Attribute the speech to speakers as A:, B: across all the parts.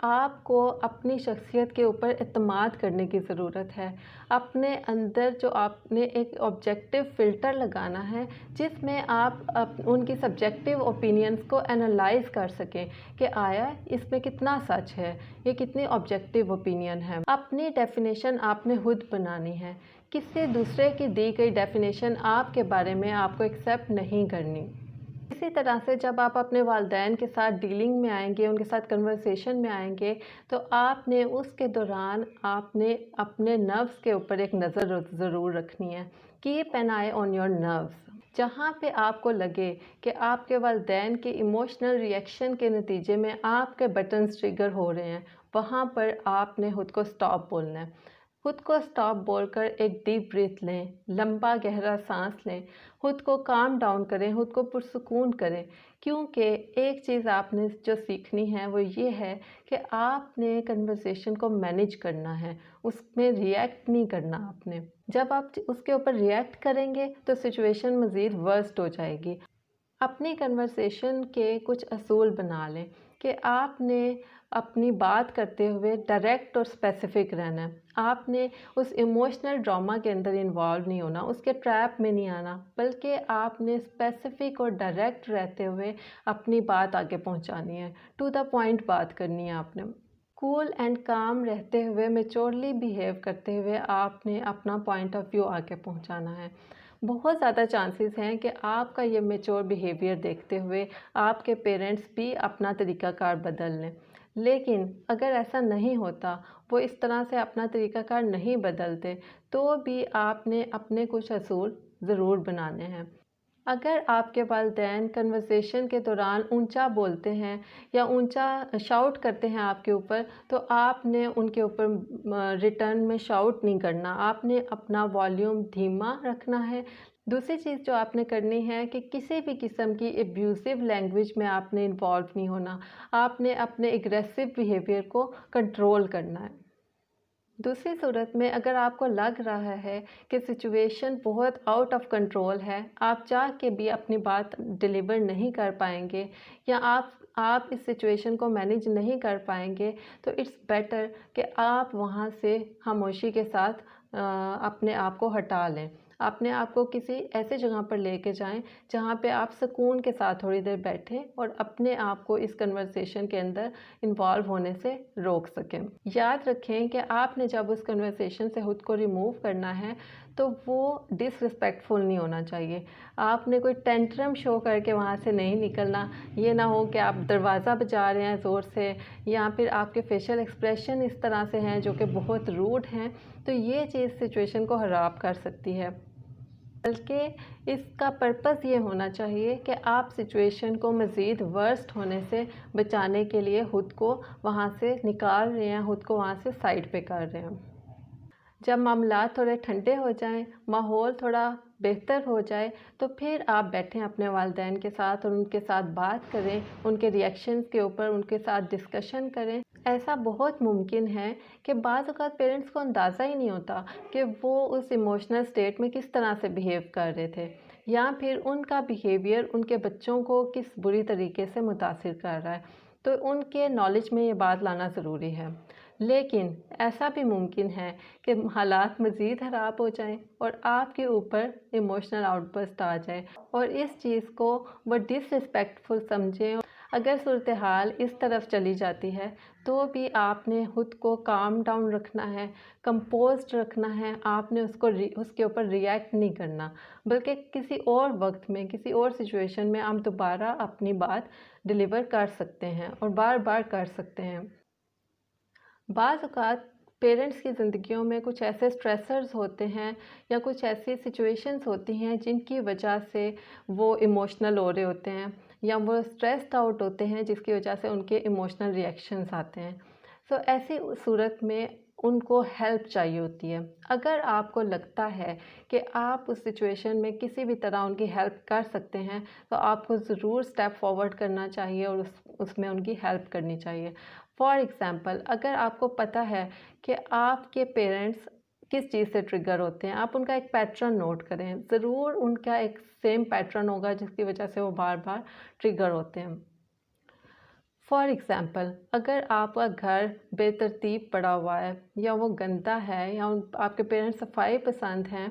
A: آپ کو اپنی شخصیت کے اوپر اعتماد کرنے کی ضرورت ہے. اپنے اندر جو آپ نے ایک آبجیکٹیو فلٹر لگانا ہے جس میں آپ ان کی سبجیکٹیو اوپینینس کو انالائز کر سکیں کہ آیا اس میں کتنا سچ ہے، یہ کتنی آبجیکٹیو اوپینین ہے. اپنی ڈیفینیشن آپ نے خود بنانی ہے، کسی دوسرے کی دی گئی ڈیفینیشن آپ کے بارے میں آپ کو ایکسیپٹ نہیں کرنی. اسی طرح سے جب آپ اپنے والدین کے ساتھ ڈیلنگ میں آئیں گے، ان کے ساتھ کنورسیشن میں آئیں گے، تو آپ نے اس کے دوران آپ نے اپنے نروس کے اوپر ایک نظر ضرور رکھنی ہے. Keep an eye on your nerves. جہاں پہ آپ کو لگے کہ آپ کے والدین کے ایموشنل ریئیکشن کے نتیجے میں آپ کے بٹنز ٹریگر ہو رہے ہیں، وہاں پر آپ نے خود کو سٹاپ بولنا ہے. خود کو سٹاپ بول کر ایک ڈیپ بریتھ لیں، لمبا گہرا سانس لیں، خود کو کام ڈاؤن کریں، خود کو پرسکون کریں. کیونکہ ایک چیز آپ نے جو سیکھنی ہے وہ یہ ہے کہ آپ نے کنورسیشن کو مینیج کرنا ہے، اس میں ریئیکٹ نہیں کرنا. آپ نے جب آپ اس کے اوپر ریئیکٹ کریں گے تو سچویشن مزید ورسٹ ہو جائے گی. اپنی کنورسیشن کے کچھ اصول بنا لیں کہ آپ نے اپنی بات کرتے ہوئے ڈائریکٹ اور اسپیسیفک رہنا ہے. آپ نے اس ایموشنل ڈراما کے اندر انوالو نہیں ہونا، اس کے ٹریپ میں نہیں آنا، بلکہ آپ نے اسپیسیفک اور ڈائریکٹ رہتے ہوئے اپنی بات آگے پہنچانی ہے. ٹو دا پوائنٹ بات کرنی ہے. آپ نے کول اینڈ کام رہتے ہوئے، میچورلی بیہیو کرتے ہوئے آپ نے اپنا پوائنٹ آف ویو آگے پہنچانا ہے. بہت زیادہ چانسز ہیں کہ آپ کا یہ میچور بیہیویئر دیکھتے ہوئے آپ کے پیرنٹس بھی اپنا طریقہ کار بدل لیں. لیکن اگر ایسا نہیں ہوتا، وہ اس طرح سے اپنا طریقہ کار نہیں بدلتے، تو بھی آپ نے اپنے کچھ اصول ضرور بنانے ہیں. اگر آپ کے والدین کنورسیشن کے دوران اونچا بولتے ہیں یا اونچا شاؤٹ کرتے ہیں آپ کے اوپر، تو آپ نے ان کے اوپر ریٹرن میں شاؤٹ نہیں کرنا. آپ نے اپنا والیوم دھیما رکھنا ہے. دوسری چیز جو آپ نے کرنی ہے کہ کسی بھی قسم کی ایبیوزو لینگویج میں آپ نے انوالو نہیں ہونا. آپ نے اپنے ایگریسو بیہیویئر کو کنٹرول کرنا ہے. دوسری صورت میں اگر آپ کو لگ رہا ہے کہ سچویشن بہت آؤٹ آف کنٹرول ہے، آپ چاہ کے بھی اپنی بات ڈیلیور نہیں کر پائیں گے، یا آپ اس سچویشن کو مینیج نہیں کر پائیں گے، تو اٹس بیٹر کہ آپ وہاں سے خاموشی کے ساتھ اپنے آپ کو ہٹا لیں. اپنے آپ کو کسی ایسے جگہ پر لے کے جائیں جہاں پہ آپ سکون کے ساتھ تھوڑی دیر بیٹھیں اور اپنے آپ کو اس کنورسیشن کے اندر انوالو ہونے سے روک سکیں. یاد رکھیں کہ آپ نے جب اس کنورسیشن سے خود کو ریموو کرنا ہے تو وہ ڈس رسپیکٹفل نہیں ہونا چاہیے. آپ نے کوئی ٹینٹرم شو کر کے وہاں سے نہیں نکلنا. یہ نہ ہو کہ آپ دروازہ بجا رہے ہیں زور سے، یا پھر آپ کے فیشل ایکسپریشن اس طرح سے ہیں جو کہ بہت روڈ ہیں، تو یہ چیز سچویشن کو خراب کر سکتی ہے. بلکہ اس کا پرپس یہ ہونا چاہیے کہ آپ سچویشن کو مزید ورسٹ ہونے سے بچانے کے لیے خود کو وہاں سے نکال رہے ہیں، خود کو وہاں سے سائڈ پہ کر رہے ہیں. جب معاملات تھوڑے ٹھنڈے ہو جائیں، ماحول تھوڑا بہتر ہو جائے، تو پھر آپ بیٹھیں اپنے والدین کے ساتھ اور ان کے ساتھ بات کریں، ان کے ریئیکشنز کے اوپر ان کے ساتھ ڈسکشن کریں. ایسا بہت ممکن ہے کہ بعض اوقات پیرنٹس کو اندازہ ہی نہیں ہوتا کہ وہ اس ایموشنل سٹیٹ میں کس طرح سے بیہیو کر رہے تھے، یا پھر ان کا بیہیویئر ان کے بچوں کو کس بری طریقے سے متاثر کر رہا ہے. تو ان کے نالج میں یہ بات لانا ضروری ہے. لیکن ایسا بھی ممکن ہے کہ حالات مزید خراب ہو جائیں اور آپ کے اوپر ایموشنل آؤٹ برسٹ آ جائے اور اس چیز کو وہ ڈس رسپیکٹفل سمجھیں. اگر صورتحال اس طرف چلی جاتی ہے تو بھی آپ نے خود کو کام ڈاؤن رکھنا ہے، کمپوزڈ رکھنا ہے. آپ نے اس کے اوپر ریئیکٹ نہیں کرنا، بلکہ کسی اور وقت میں، کسی اور سچویشن میں آپ دوبارہ اپنی بات ڈیلیور کر سکتے ہیں اور بار بار کر سکتے ہیں. بعض اوقات پیرنٹس کی زندگیوں میں کچھ ایسے سٹریسرز ہوتے ہیں یا کچھ ایسی سچویشنز ہوتی ہیں جن کی وجہ سے وہ ایموشنل ہو رہے ہوتے ہیں یا وہ سٹریسڈ آؤٹ ہوتے ہیں، جس کی وجہ سے ان کے ایموشنل ریئیکشنز آتے ہیں. سو ایسی صورت میں ان کو ہیلپ چاہیے ہوتی ہے. اگر آپ کو لگتا ہے کہ آپ اس سچویشن میں کسی بھی طرح ان کی ہیلپ کر سکتے ہیں تو آپ کو ضرور سٹیپ فارورڈ کرنا چاہیے اور اس میں ان کی ہیلپ کرنی چاہیے. فار ایگزامپل، اگر آپ کو پتہ ہے کہ آپ کے پیرنٹس کس چیز سے ٹریگر ہوتے ہیں، آپ ان کا ایک پیٹرن نوٹ کریں. ضرور ان کا ایک سیم پیٹرن ہوگا جس کی وجہ سے وہ بار بار ٹریگر ہوتے ہیں. فار ایگزامپل اگر آپ کا گھر بے ترتیب پڑا ہوا ہے یا وہ گندا ہے یا آپ کے پیرنٹس صفائی پسند ہیں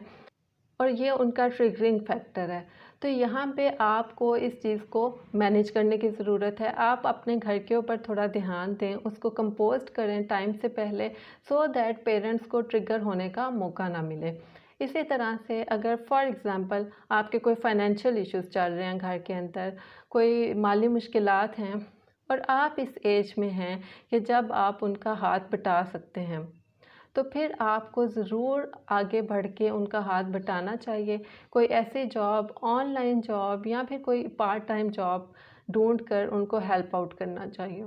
A: اور یہ ان کا ٹریگرنگ فیکٹر ہے، تو یہاں پہ آپ کو اس چیز کو مینیج کرنے کی ضرورت ہے۔ آپ اپنے گھر کے اوپر تھوڑا دھیان دیں، اس کو کمپوسٹ کریں ٹائم سے پہلے، سو دیٹ پیرنٹس کو ٹریگر ہونے کا موقع نہ ملے۔ اسی طرح سے اگر فار ایگزامپل آپ کے کوئی فائنینشیل ایشوز چل رہے ہیں گھر کے اندر، کوئی مالی مشکلات ہیں اور آپ اس ایج میں ہیں کہ جب آپ ان کا ہاتھ بٹا سکتے ہیں، تو پھر آپ کو ضرور آگے بڑھ کے ان کا ہاتھ بٹانا چاہیے۔ کوئی ایسی جاب، آن لائن جاب یا پھر کوئی پارٹ ٹائم جاب ڈھونڈ کر ان کو ہیلپ آؤٹ کرنا چاہیے،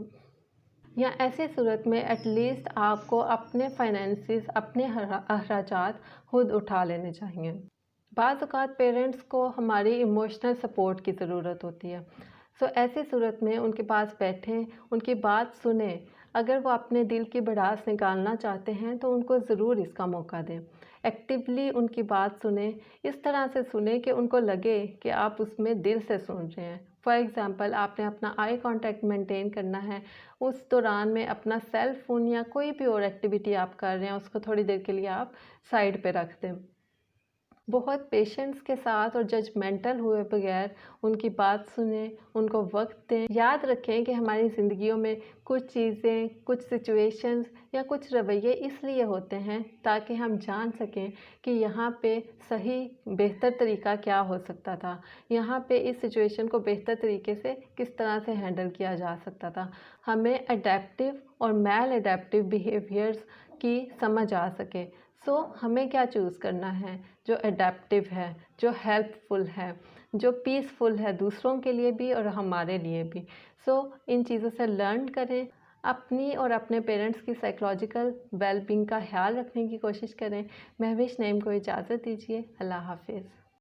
A: یا ایسی صورت میں ایٹ لیسٹ آپ کو اپنے فائنینسز، اپنے اخراجات خود اٹھا لینے چاہیے۔ بعض اوقات پیرنٹس کو ہماری ایموشنل سپورٹ کی ضرورت ہوتی ہے، سو ایسی صورت میں ان کے پاس بیٹھیں، ان کی بات سنیں۔ اگر وہ اپنے دل کی بھڑاس نکالنا چاہتے ہیں تو ان کو ضرور اس کا موقع دیں، ایکٹیولی ان کی بات سنیں، اس طرح سے سنیں کہ ان کو لگے کہ آپ اس میں دل سے سن رہے ہیں۔ فار ایگزامپل آپ نے اپنا آئی کانٹیکٹ مینٹین کرنا ہے، اس دوران میں اپنا سیل فون یا کوئی بھی اور ایکٹیویٹی آپ کر رہے ہیں اس کو تھوڑی دیر کے لیے آپ سائڈ پہ رکھ دیں۔ بہت پیشنس کے ساتھ اور ججمنٹل ہوئے بغیر ان کی بات سنیں، ان کو وقت دیں۔ یاد رکھیں کہ ہماری زندگیوں میں کچھ چیزیں، کچھ سچویشنز یا کچھ رویے اس لیے ہوتے ہیں تاکہ ہم جان سکیں کہ یہاں پہ صحیح بہتر طریقہ کیا ہو سکتا تھا، یہاں پہ اس سچویشن کو بہتر طریقے سے کس طرح سے ہینڈل کیا جا سکتا تھا، ہمیں اڈیپٹیو اور میل اڈیپٹیو بیہیویئرز کی سمجھ آ سکے۔ سو ہمیں کیا چوز کرنا ہے؟ جو اڈیپٹیو ہے، جو ہیلپ فل ہے، جو پیسفل ہے دوسروں کے لیے بھی اور ہمارے لیے بھی۔ سو ان چیزوں سے لرن کریں، اپنی اور اپنے پیرنٹس کی سائیکلوجیکل ویل بینگ کا خیال رکھنے کی کوشش کریں۔ مہوش نعیم کو اجازت دیجیے۔ اللہ حافظ۔